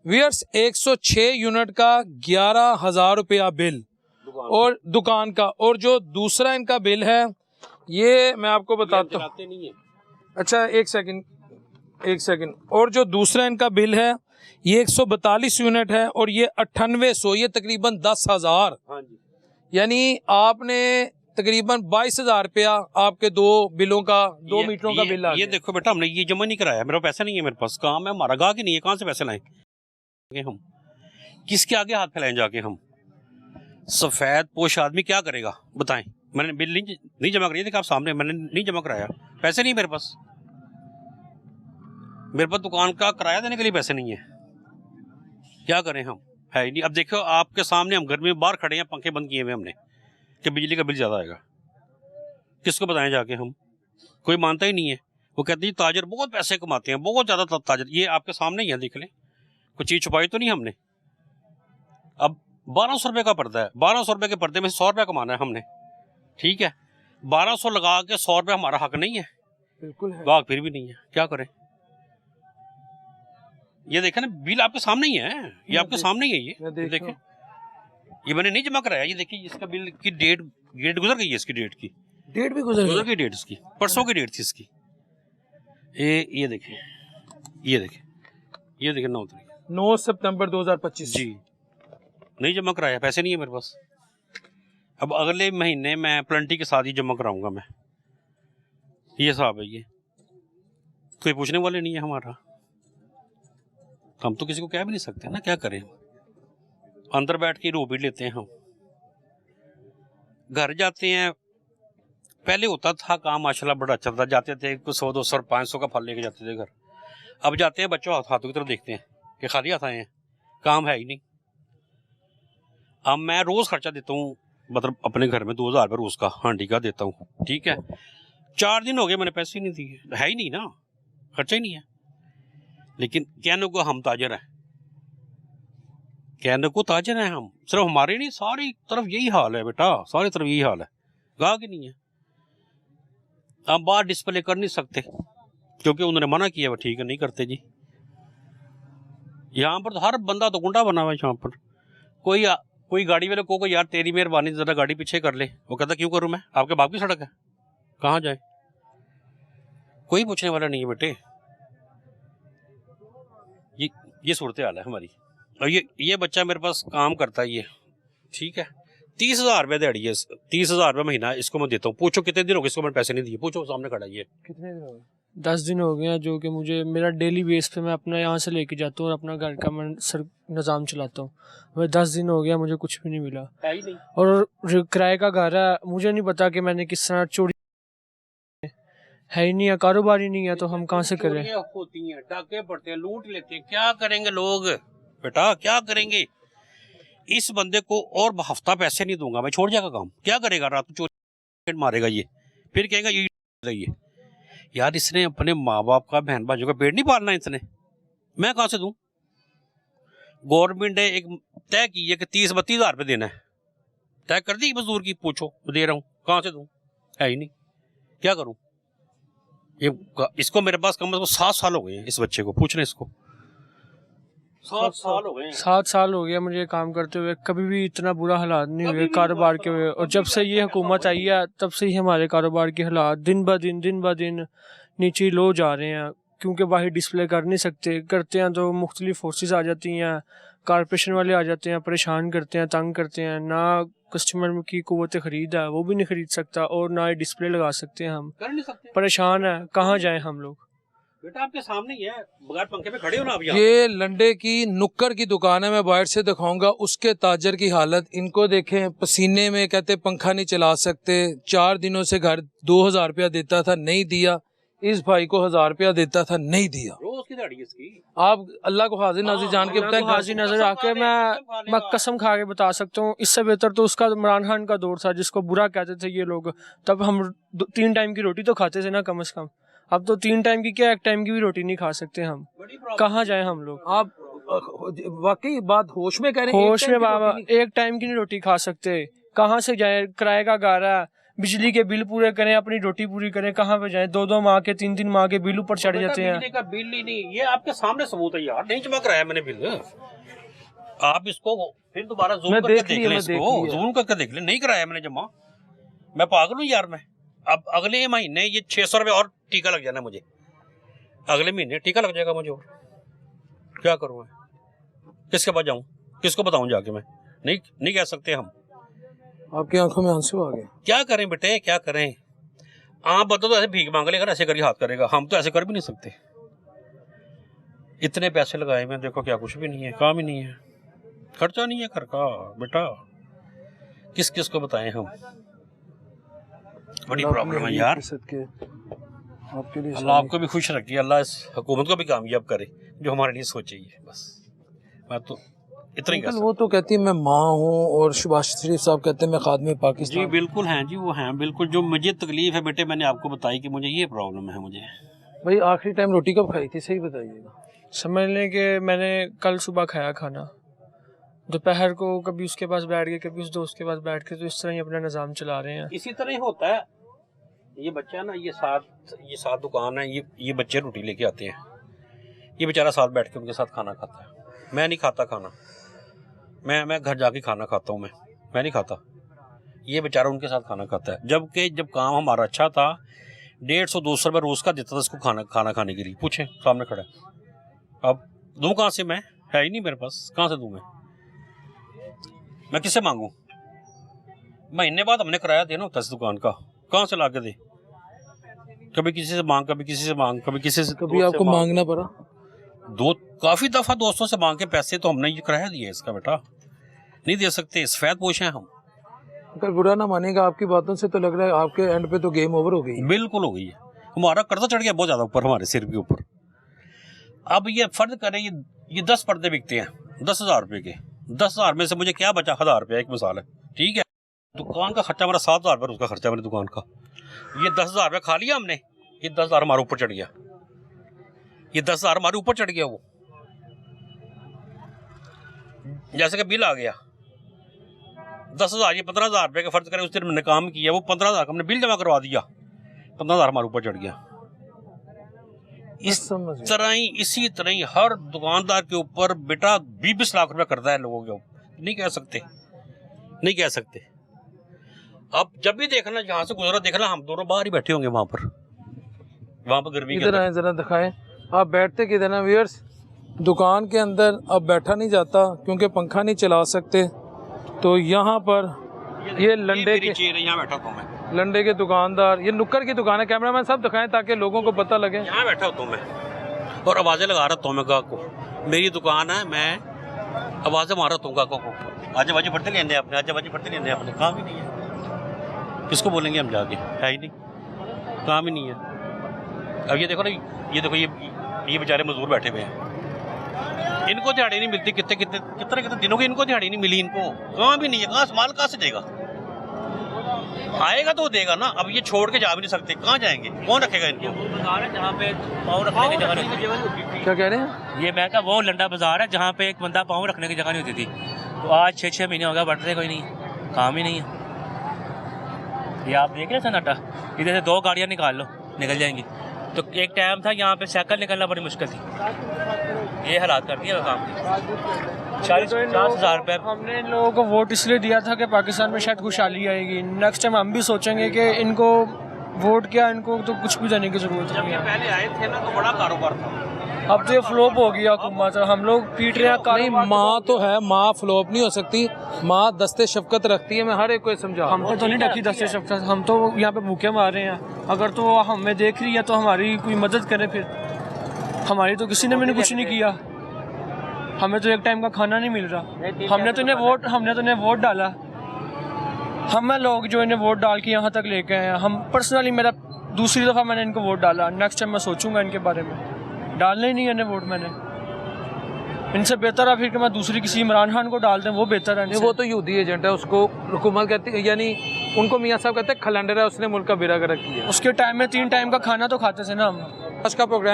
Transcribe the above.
Viewers 106 unit का 11,000 रुपया bill और दुकान का, और जो दूसरा इनका बिल है ये मैं आपको बताता हूँ। अच्छा एक सेकंड। और जो दूसरा इनका बिल है ये 142 यूनिट है और ये 9800, ये तकरीबन 10,000। यानी आपने तकरीबन 22,000 रुपया आपके दो बिलों का, 2 मीटरों का बिल आ गया। ये देखो बेटा, हमने ये जमा नहीं कराया, मेरा पैसा नहीं है, मेरे पास काम है, हमारा गाहक ही नहीं है, कहाँ से पैसे लाएं हम? किसके आगे हाथ फैलाएं जाके हम? सफेद पोश आदमी क्या करेगा बताएं? मैंने बिल नहीं जमा कराया, देखा आप सामने, मैंने नहीं जमा कराया, पैसे नहीं मेरे पास दुकान का किराया देने के लिए पैसे नहीं है, क्या करें हम? है ही नहीं। अब देखो आपके सामने हम गर्मी में बाहर खड़े हैं, पंखे बंद किए हुए हमने कि बिजली का बिल ज़्यादा आएगा, किसको बताएं जाके हम? कोई मानता ही नहीं है। वो कहते हैं ताजर बहुत पैसे कमाते हैं, बहुत ज़्यादा ताजर, ये आपके सामने ही है, देख लें, कुछ चीज़ छुपाई तो नहीं हमने। अब 1200 रुपये का पर्दा है, 1200 रुपये के पर्दे में 100 रुपया कमाना है हमने, ठीक है? 1200 लगा के 100 रुपया हमारा हक नहीं है? बिल्कुल है, गाहक फिर भी नहीं है, क्या करें? ये देखें ना, बिल आपके सामने ही है, ये आपके सामने ही है, ये देखें, ये मैंने नहीं जमा कराया, ये देखिए इसका बिल की डेट गुजर गई है, इसकी डेट भी गुजर गई, डेट इसकी परसों की डेट थी इसकी। ये देखें 9 सितंबर 2025 जी, नहीं जमा कराया, पैसे नहीं है मेरे पास। अब अगले महीने मैं प्लंटी के साथ ही जमा कराऊंगा मैं, ये साहब है, ये कोई पूछने वाले नहीं है हमारा, हम तो किसी को कह भी नहीं सकते ना, क्या करें? अंदर बैठ के रो भी लेते हैं हम, घर जाते हैं, पहले होता था काम माशाल्लाह बड़ा अच्छा था, जाते थे कुछ 100, 200 और 500 का फल लेके जाते थे घर। अब जाते हैं बच्चों हाथों की तरफ देखते हैं कि खाली हाथ आए हैं, काम है ही नहीं। अब मैं रोज़ खर्चा देता हूँ, मतलब अपने घर में 2,000 रुपये रोज़ का हांडी का देता हूँ, ठीक है? 4 दिन हो गए मैंने पैसे ही नहीं दिए, है ही नहीं ना, खर्चा ही नहीं है। लेकिन कहने को हम ताजर हैं, कहने को ताजर हैं हम, सिर्फ हमारे नहीं, सारी तरफ यही हाल है बेटा, सारी तरफ यही हाल है, गाहक ही नहीं है। हम बाहर डिस्प्ले कर नहीं सकते क्योंकि उन्होंने मना किया, वो ठीक है नहीं करते जी। यहाँ पर तो हर बंदा तो गुंडा बना हुआ है यहाँ पर। कोई गाड़ी वाले को यार तेरी मेहरबानी ज़रा गाड़ी पीछे कर ले, वो कहता क्यों करूँ मैं, आपके बाप की सड़क है, कहाँ जाए? कोई पूछने वाला नहीं है बेटे। ये सूरत हाल है हमारी। और ये बच्चा मेरे पास काम करता है, ये ठीक है, 30,000 रुपये दिहाड़ी है, 30,000 रुपये महीना इसको मैं देता हूँ। पूछो कितने दिन हो गए इसको मैंने पैसे नहीं दिए, पूछो सामने खड़ा है। कितने दिन हो गए? 10 दिन हो गए हैं, जो कि मुझे मेरा डेली बेस पे मैं अपना यहाँ से लेके जाता हूँ और अपना घर का मैं निज़ाम चलाता हूँ। मैं 10 दिन हो गया, मुझे कुछ भी नहीं मिला, है ही नहीं। और किराए का घर है, मुझे नहीं पता कि मैंने किस तरह चोरी, है ही नहीं है, कारोबार ही नहीं है, तो हम कहाँ से करें? होती हैं, डाके पड़ते हैं, लूट लेते हैं, क्या करेंगे लोग बेटा, क्या करेंगे? इस बंदे को और हफ्ता पैसे नहीं दूंगा मैं, छोड़ जाएगा काम, क्या करेगा? रात चोरी मारेगा ये, फिर कहेगा ये यार इसने अपने माँ बाप का, बहन भाइयों का पेट नहीं पालना इसने, मैं कहाँ से दूं? गवर्नमेंट ने एक तय की है कि 30-32 हज़ार रुपये देना है, तय कर दी मजदूर की, पूछो दे रहा हूँ, कहाँ से दूं? है ही नहीं, क्या करूं? इसको मेरे पास कम से कम 7 साल हो गए हैं, इस बच्चे को पूछने, इसको 7 साल हो गए। 7 साल हो गया मुझे काम करते हुए, कभी भी इतना बुरा हालात नहीं हुए कारोबार के हुए। और जब से ये हुकूमत आई है तब से ही हमारे कारोबार के हालात दिन ब दिन नीचे लो जा रहे हैं, क्योंकि बाहर डिस्प्ले कर नहीं सकते, करते हैं तो मुख्तलिफ फोर्सेस आ जाती हैं, कारपोरेशन वाले आ जाते हैं, परेशान करते हैं, तंग करते हैं, ना कस्टमर की कुव्वत ख़रीद है, वो भी नहीं ख़रीद सकता, और ना ही डिस्प्ले लगा सकते हैं, हम कर नहीं सकते, परेशान है, कहाँ जाएं हम लोग? बेटा आपके सामने ही है, बगैर पंखे पे खड़े हो ना आप। ये लंडे की नुक्कर की दुकान है, मैं बाहर से दिखाऊंगा उसके ताजर की हालत। इनको देखें, पसीने में, कहते पंखा नहीं चला सकते। 4 दिनों से घर 2,000 रुपया देता था, नहीं दिया। इस भाई को 1,000 रुपया देता था, नहीं दिया। रोज की दिहाड़ी इसकी। आप अल्लाह को हाजिर नाजिर जान के बताएं, हाजिर नजर आके मैं कसम खा के बता सकता हूँ, इससे बेहतर तो उसका इमरान खान का दौर था, जिसको बुरा कहते थे ये लोग। तब हम 3 टाइम की रोटी तो खाते थे ना कम से कम, अब तो 3 टाइम की क्या, 1 टाइम की भी रोटी नहीं खा सकते हम, कहाँ जाए हम लोग? आप वाकई बात होश में कह रहे हैं? होश में बाबा, 1 टाइम की नहीं रोटी खा सकते, कहाँ से जाए? किराए का घर है, बिजली के बिल पूरे करें, अपनी रोटी पूरी करें, कहाँ पे जाएं? 2-2 माह के 3-3 माह के बिल ऊपर चढ़ जाते हैं। बिजली का बिल ही नहीं, ये आपके सामने सबूत है यार, नहीं जमा कराया मैंने बिल। आप इसको फिर दोबारा जूम करके देख लें, इसको जूम करके देख लें, नहीं कराया मैंने जमा। मैं पागल हूँ यार मैं। अब अगले महीने ये 600 रुपये और टीका लग जाना मुझे, अगले महीने टीका लग जाएगा मुझे, और क्या करूँ मैं? किसके पास जाऊँ, किसको बताऊँ जाके? मैं नहीं कह सकते हम। आपकी आंखों में आंसू आ गए। क्या करें बेटे, क्या करें? आप बताओ, तो ऐसे भीख मांग लेगा, ऐसे करी हाथ करेगा, हम तो ऐसे कर भी नहीं सकते। इतने पैसे लगाए मैं, देखो क्या कुछ भी नहीं है, काम ही नहीं है, खर्चा नहीं है घर का बेटा, किस किस को बताएं हम? बड़ी प्रॉब्लम है यार। आपके लिए अल्लाह आपको भी खुश रखिए, अल्लाह इस हुकूमत को भी कामयाब करे जो हमारे लिए सोची है। बस मैं तो इतना ही कह सकता हूं। वो तो कहती है मैं माँ हूँ, और शहबाज शरीफ साहब कहते हैं मैं खादिम पाकिस्तान। जी बिल्कुल हैं जी, वो हैं बिल्कुल। जो मुझे तकलीफ है बेटे, मैंने आपको बताई कि मुझे ये प्रॉब्लम है। मुझे भाई आखिरी टाइम रोटी कब खाई थी, सही बताइएगा। समझ लें कि मैंने कल सुबह खाया खाना, दोपहर को कभी उसके पास बैठ के, कभी उस दोस्त के पास बैठ के, तो इस तरह ही अपना निज़ाम चला रहे हैं। इसी तरह ही होता है। ये बच्चा ना, ये साथ दुकान है, ये बच्चे रोटी लेके आते हैं, ये बेचारा साथ बैठ के उनके साथ खाना खाता है। मैं नहीं खाता खाना, मैं घर जाके खाना खाता हूँ। मैं नहीं खाता, ये बेचारा उनके साथ खाना खाता है। जब काम हमारा अच्छा था, 150-200 रुपये रोज़ का देता था इसको खाना खाने के लिए। पूछें, सामने खड़ा है। अब दूँ कहाँ से? मैं है ही नहीं मेरे पास, कहाँ से दूँ मैं किससे मांगूँ? महीने बाद हमने किराया देना होता है इस दुकान का, कहाँ से ला के दे? कभी किसी से मांग, कभी किसी से मांग, कभी किसी से। कभी आपको मांगना पड़ा? काफ़ी दफ़ा दोस्तों से मांग के पैसे तो हमने ये किराया दिया इसका बेटा, नहीं दे सकते, सफेद पोश हैं हम। अगर बुरा ना मानेगा, आपकी बातों से तो लग रहा है आपके एंड पे तो गेम ओवर हो गई। बिल्कुल हो गई है, हमारा कर्जा चढ़ गया बहुत ज़्यादा ऊपर, हमारे सिर के ऊपर। अब ये फर्ज करें, ये 10 पर्दे बिकते हैं 10,000 रुपये के, 10,000 में से मुझे क्या बचा? 1,000 रुपया, एक मिसाल है, ठीक है। दुकान का खर्चा मेरा 7,000 रुपये, उसका खर्चा मेरी दुकान का, ये 10,000 रुपये खा लिया हमने, ये 10,000 हमारे ऊपर चढ़ गया, ये 10,000 हमारे ऊपर चढ़ गया। वो जैसे कि बिल आ गया 10,000, ये 15,000 रुपये का फर्ज करें उस दिन मैंने काम किया, वो 15,000 का हमने बिल जमा करवा दिया, 15,000 हमारे ऊपर चढ़ गया। इसी तरह ही हर दुकानदार के ऊपर बेटा 20 लाख रुपया करता है लोगों के ऊपर। नहीं कह सकते। अब जब भी देखना, जहाँ से गुजरा देखना, हम दोनों बाहर ही बैठे होंगे वहाँ पर गर्मी के अंदर। आए जरा दिखाएं, आप बैठते किधर हैं व्यूअर्स? दुकान के अंदर अब बैठा नहीं जाता क्योंकि पंखा नहीं चला सकते, तो यहाँ पर ये लंडे के यहाँ बैठा हूँ मैं, लंडे के दुकानदार, ये नुक्कड़ की दुकान है। कैमरामैन सब दिखाएं ताकि लोगों को पता लगे। यहाँ बैठा होता हूँ मैं और आवाज़ें लगा रहा हूँ मैं गाहक को, मेरी दुकान है, मैं आवाज़ें मार रहा हूँ गाहकों को, आज बाजी पढ़ते लेने अपने, आज बाजी पढ़ते लेने अपने, काम ही नहीं है, किसको बोलेंगे हम जाके? है ही नहीं, काम ही नहीं है। अब ये देखो ना, ये बेचारे मजदूर बैठे हुए हैं, इनको दिहाड़ी नहीं मिलती, कितने दिनों की इनको दिहाड़ी नहीं मिली, इनको काम भी नहीं है, माल कहाँ से देगा? आएगा तो देगा ना, अब ये छोड़ के जा भी नहीं सकते, कहाँ जाएंगे, कौन रखेगा इनको? बाजार है जहाँ पे पाँव रखने की जगह नहीं होती। क्या कह रहे हैं? ये मैं का वो लंडा बाजार है जहाँ पे एक बंदा पाँव रखने की जगह नहीं होती थी, तो आज 6-6 महीने हो गया बढ़ते कोई नहीं, काम ही नहीं है। ये आप देख रहे सन्नाटा, इधर से 2 गाड़ियाँ निकल जाएंगी, तो एक टाइम था यहाँ पे साइकिल निकलना बड़ी मुश्किल थी, ये हालात कर दिया काम की। 40-50 रुपये। हमने इन लोगों को वोट इसलिए दिया था कि पाकिस्तान में शायद खुशहाली आएगी। नेक्स्ट टाइम हम भी सोचेंगे कि इनको वोट क्या, इनको तो कुछ भी देने की जरूरत नहीं है। पहले आए थे ना तो बड़ा कारोबार था, अब तो ये फ्लॉप हो गया हुकूमत, हम लोग पीट रहे हैं। नहीं, माँ तो है, माँ फ्लॉप नहीं हो सकती, माँ दस्ते शफकत रखती है, मैं हर एक को समझा। हमको तो नहीं रखी दस्ते शफकत, हम तो यहाँ पे भूखे मार रहे हैं। अगर तो हमें देख रही है तो हमारी कोई मदद करे, फिर हमारी तो किसी ने मैंने कुछ नहीं किया, हमें तो एक टाइम का खाना नहीं मिल रहा। हमने तो इन्हें वोट डाला, हम लोग जो इन्हें वोट डाल के यहाँ तक लेके आए हैं। हम पर्सनली, मेरा दूसरी दफ़ा मैंने इनको वोट डाला, नेक्स्ट टाइम मैं सोचूंगा इनके बारे में, डालना ही नहीं है इन्हें वोट मैंने। इनसे बेहतर है फिर कि मैं दूसरी किसी इमरान खान को डाल दें, वो बेहतर है। वो तो यहूदी एजेंट है, उसको हुकूमत कहती है, यानी उनको मियाँ साहब कहते हैं खलंडर है, उसने मुल्क का बेड़ा गर्क किया। उसके टाइम में 3 टाइम का खाना तो खाते थे ना हम। आज का प्रोग्राम